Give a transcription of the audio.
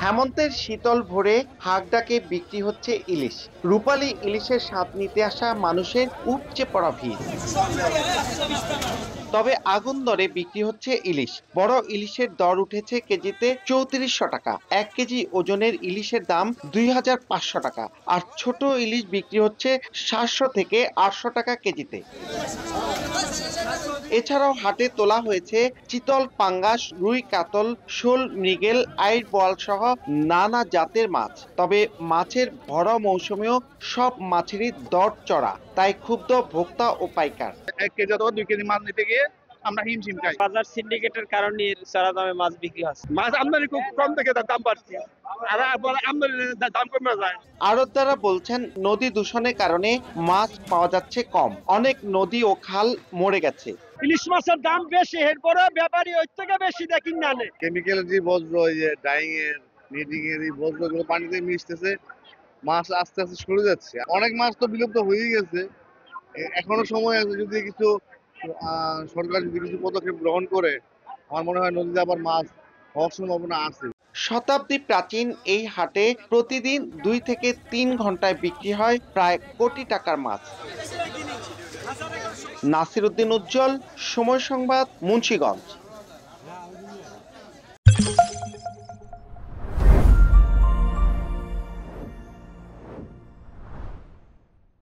হেমন্তের শীতল ভোরে হাঁকডাকে বিক্রি হচ্ছে ইলিশ। রূপালী ইলিশের স্বাদ নিতে আসা মানুষের উপচে পড়া ভিড়। তবে আগুন দরে বিক্রি হচ্ছে ইলিশ। বড় ইলিশের দর উঠেছে কেজিতে ৩৪০০ টাকা। ১ কেজি ওজনের ইলিশের দাম ২৫০০ টাকা। আর ছোট ইলিশ বিক্রি হচ্ছে ৭০০ থেকে ৮০০ টাকা কেজিতে। এছাড়াও হাটে তোলা হয়েছে চিতল, পাঙ্গাস, রুই, কাতল, শোল, মৃগেল, আইড়, বোয়াল সহ নানা জাতের মাছ। তবে মাছের ভরা মৌসুমেও সব মাছেরই দর চড়া, তাই ক্ষুব্ধ ভোক্তা ও পাইকার। 1 কেজি অথবা 2 কেজি মাছ নিতে গিয়ে আমরা হিমশিম খাই। বাজার সিন্ডিকেটের কারণে চড়া দামে মাছ বিক্রি হচ্ছে। মাছ আমদানি খুব কম থেকে তার দাম বাড়ছে, আর আমদানির দাম কমে যায়। আড়তদাররা বলছেন, নদী দূষণের কারণে মাছ পাওয়া যাচ্ছে কম। অনেক নদী ও খাল মরে গেছে। ইলিশ মাছের দাম বেশি, এরপরে ব্যাপারী ওর থেকে বেশি দেখি না নেয়। কেমিক্যালের যে বজ্র, এই যে ডাইং এর, নিডিং এর এই বজ্রগুলো পানিতে মিশতেছে, মাছ আস্তে আস্তে সরে যাচ্ছে। অনেক মাছ তো বিলুপ্ত হয়েই গেছে। এখনো সময় আছে, যদি কিছু সরকার যদি কিছু পদক্ষেপ গ্রহণ করে, আমার মনে হয় নদীতে আবার মাছ হওয়ার সম্ভাবনা আছে। শতাব্দী প্রাচীন এই হাটে প্রতিদিন ২ থেকে ৩ ঘন্টায় বিক্রি হয় প্রায় কোটি টাকার মাছ। নাসির উদ্দিন উজ্জ্বল, সময় সংবাদ, মুন্সিগঞ্জ।